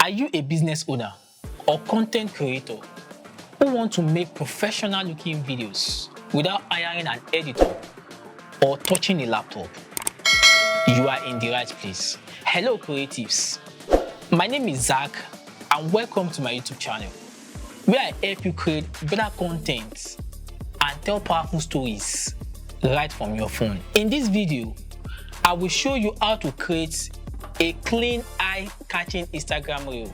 Are you a business owner or content creator who want to make professional looking videos without hiring an editor or touching a laptop? You are in the right place. Hello creatives, my name is Zach and welcome to my YouTube channel where I help you create better content and tell powerful stories right from your phone. In this video, I will show you how to create a clean eye-catching Instagram reel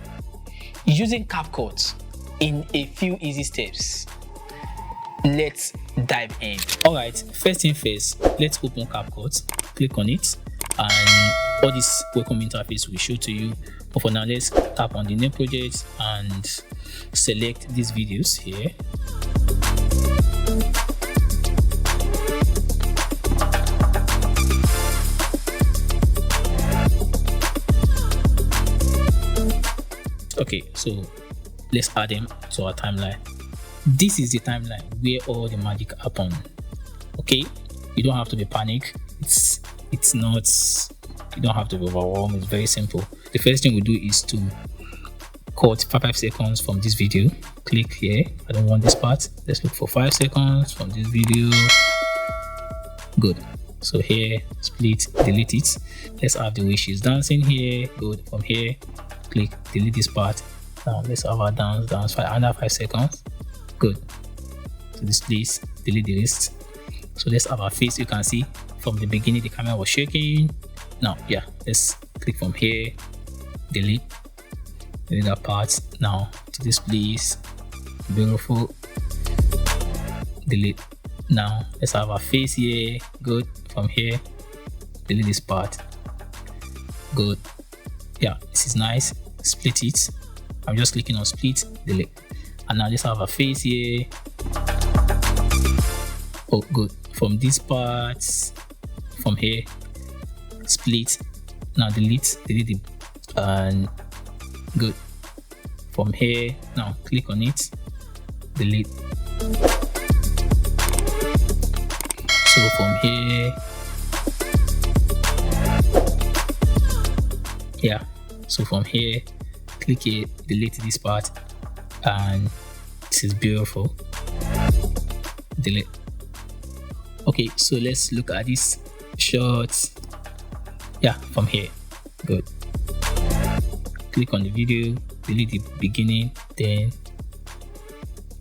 using CapCut in a few easy steps. Let's dive in. Alright, first thing first, let's open CapCut, click on it, and all this welcome interface will show to you. But for now, let's tap on the new project and select these videos here. Okay, so let's add them to our timeline. This is the timeline where all the magic happen. Okay, you don't have to be panicked. It's not, you don't have to be overwhelmed. It's very simple. The first thing we do is to cut 5 seconds from this video. Click here. I don't want this part. Let's look for 5 seconds from this video. Good. So here, split, delete it. Let's have the way she's dancing here. Good. From here, click, delete this part. Now let's have our dance for another 5 seconds. Good. So this place, delete the rest. So let's have our face. You can see from the beginning the camera was shaking. Now yeah, let's click from here, delete that part. Now to this place, beautiful, delete. Now let's have our face here. Good. From here, delete this part. Good. Yeah, this is nice. Split it. I'm just clicking on split, delete. And now let's have a face here. Oh, good. From this part, from here, split. Now delete it, and good. From here, now click on it, delete. So from here, yeah. So from here, click here, delete this part, and this is beautiful. Delete. Okay, so let's look at this shot. Yeah, from here. Good. Click on the video, delete the beginning, then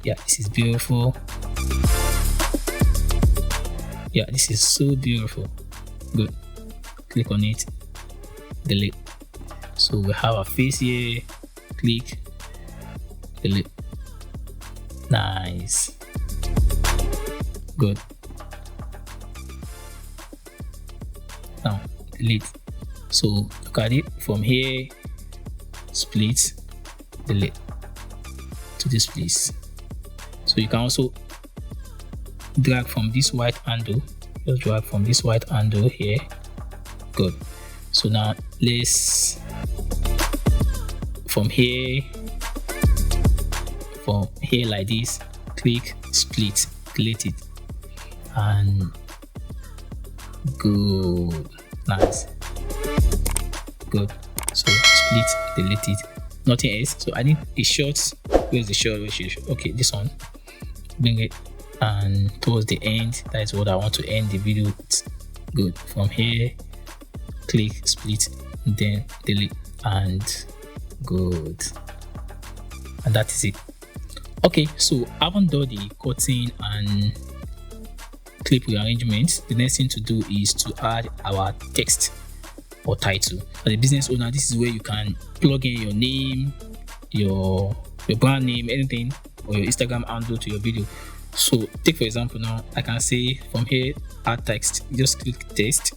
yeah, this is beautiful. Yeah, this is so beautiful. Good. Click on it, delete. So we have a face here. Click, delete. Nice. Good. Now delete. So look at it from here, split, delete to this place. So you can also drag from this white handle. Just drag from this white handle here. Good. So now let's from here like this, click, split, delete it, and good. Nice. Good. So split, delete it, nothing else. So I need a short. Where's the short? Okay, this one, bring it and towards the end. That is what I want to end the video with. Good. From here, click, split, then delete, and good. And that is it. Okay, so I haven't done the cutting and clip rearrangement. The next thing to do is to add our text or title. As a business owner, this is where you can plug in your name, your brand name, anything, or your Instagram handle to your video. So take for example, now I can say from here, add text. Just click text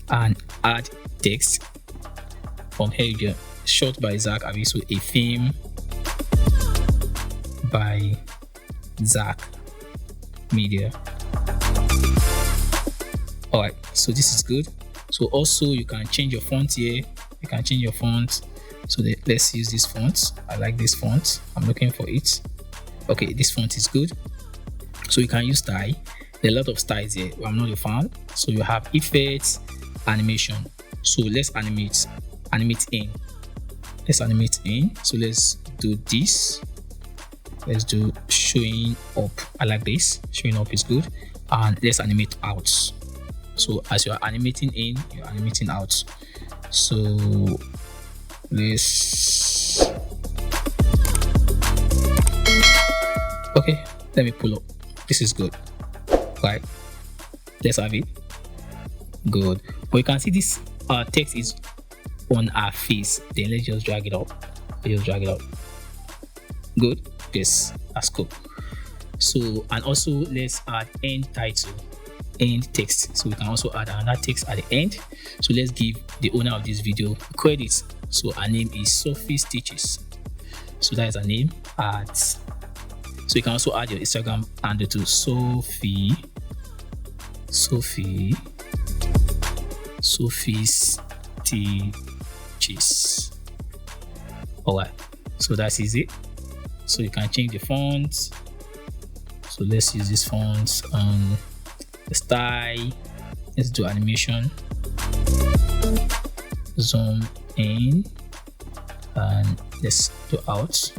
and add text. From here you get shot by Zach Aviso, a film by Zach Media. Alright, so this is good. So also you can change your font here. You can change your font. So let's use this font. I like this font. I'm looking for it. Okay, this font is good. So you can use style. There are a lot of styles here. I'm not a fan. So you have effects, animation. So let's animate in. let's animate in. So let's do this. Let's do showing up. I like this. Showing up is good. And let's animate out. So as you are animating in, you're animating out. So let's, okay, let me pull up. This is good, right? Let's have it. Good. But you can see this text is on our face. Then let's just drag it up. Let's just drag it up. Good. Yes, that's cool. So, and also let's add end title, end text. So we can also add another text at the end. So let's give the owner of this video credit. So her name is Sophie Stitches. So that is her name. So you can also add your Instagram handle to Sophie Stitches. Alright, so that's easy. So you can change the font. So let's use this font on the style. Let's do animation. Zoom in and let's do out.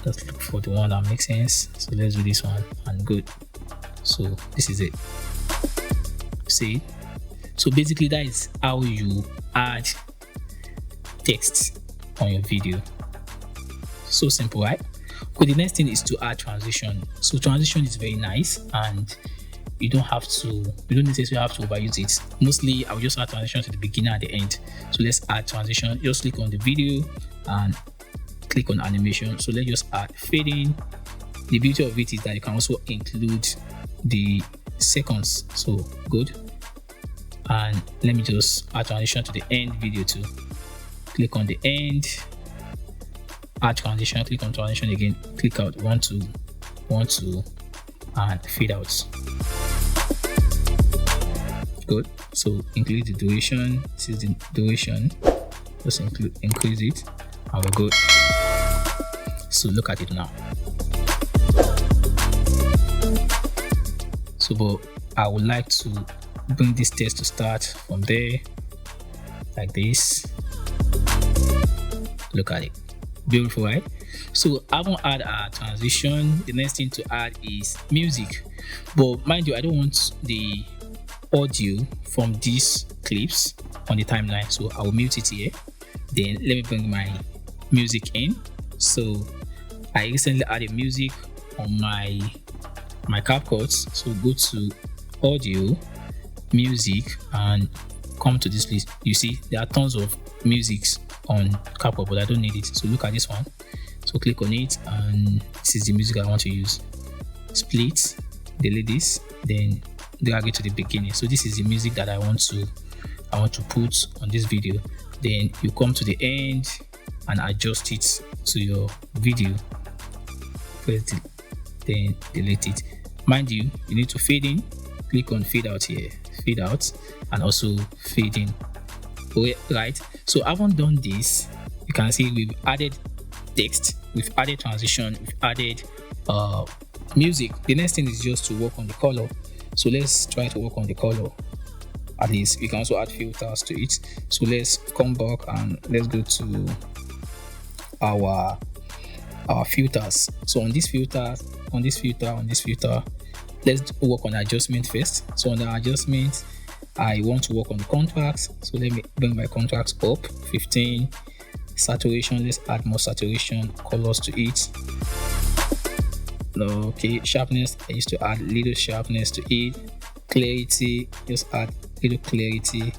Let's look for the one that makes sense. So let's do this one and good. So this is it. See? So basically that is how you add text on your video. So simple, right? Okay, the next thing is to add transition. So transition is very nice and you don't necessarily have to overuse it. Mostly I will just add transition to the beginning and the end. So let's add transition. Just click on the video and click on animation. So let's just add fading. The beauty of it is that you can also include the seconds. So good. And let me just add transition to the end video too. Click on the end, add transition, click on transition again, click out 1 2 1 2 and fade out. Good. So include the duration. This is the duration. Just increase it and we're good. So look at it now. So but I would like to bring this text to start from there like this. Look at it. Beautiful, right? So I won't add a transition. The next thing to add is music. But mind you, I don't want the audio from these clips on the timeline. So I will mute it here. Then let me bring my music in. So I recently added music on my CapCut. So go to audio, music, and come to this list. You see there are tons of musics on CapCut, but I don't need it. So look at this one. So click on it, and this is the music I want to use. Split, delete this, then drag it to the beginning. So this is the music that I want to put on this video. Then you come to the end and adjust it to your video. Press then delete it. Mind you, you need to fade in. Click on fade out here, fade out, and also fade in. Right, so I haven't done this. You can see we've added text, we've added transition, we've added music. The next thing is just to work on the color. So let's try to work on the color. At least you can also add filters to it. So let's come back and let's go to our filters. So on this filter, let's work on adjustment first. So on the adjustment, I want to work on the contrast. So let me bring my contrast up 15. Saturation, let's add more saturation, colors to it. Okay, sharpness, I used to add little sharpness to it. Clarity, just add little clarity.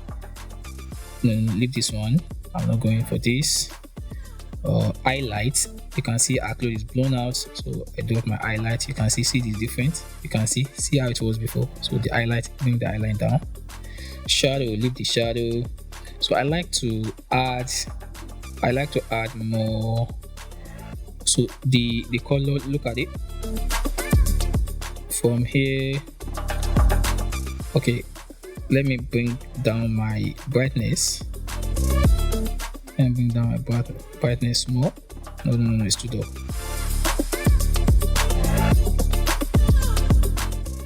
Leave this one, I'm not going for this. Highlight, you can see our clothes is blown out, so I drop my highlight. You can see it is different. You can see how it was before. So the highlight, bring the highlight down. Shadow, leave the shadow. So I like to add more. So the color, look at it from here. Okay, let me bring down my brightness and bring down my brightness more. No, it's too dark.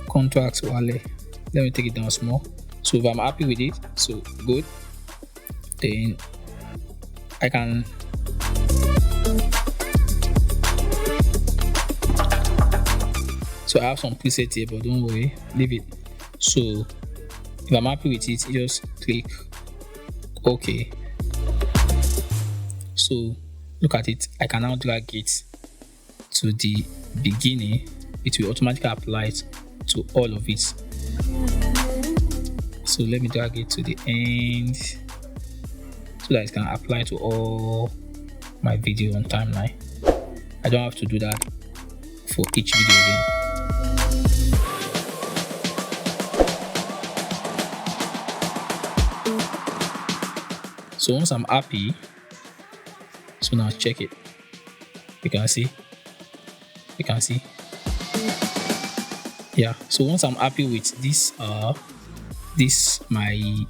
Contrast, let me take it down small. So if I'm happy with it, so good. Then I can so I have some presets here, but don't worry, leave it. So if I'm happy with it, just click OK. So look at it, I can now drag it to the beginning. It will automatically apply it to all of it. So let me drag it to the end so that it can apply to all my video on timeline. I don't have to do that for each video again. So once I'm happy, so now check it. You can see. Yeah, so once I'm happy with this my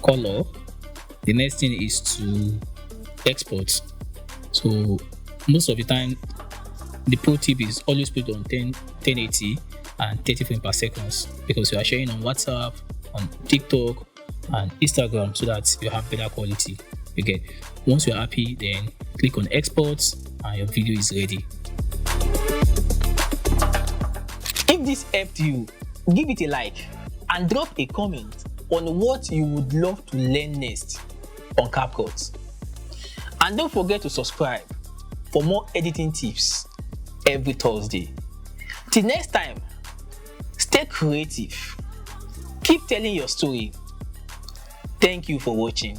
color, the next thing is to export. So most of the time the pro tip is always put on 1080 and 30 frames per second, because you are sharing on WhatsApp, on TikTok and Instagram, so that you have better quality. You get, once you're happy, then click on export and your video is ready. If this helped you, give it a like and drop a comment on what you would love to learn next on CapCut. And don't forget to subscribe for more editing tips every Thursday. Till next time, stay creative, keep telling your story. Thank you for watching.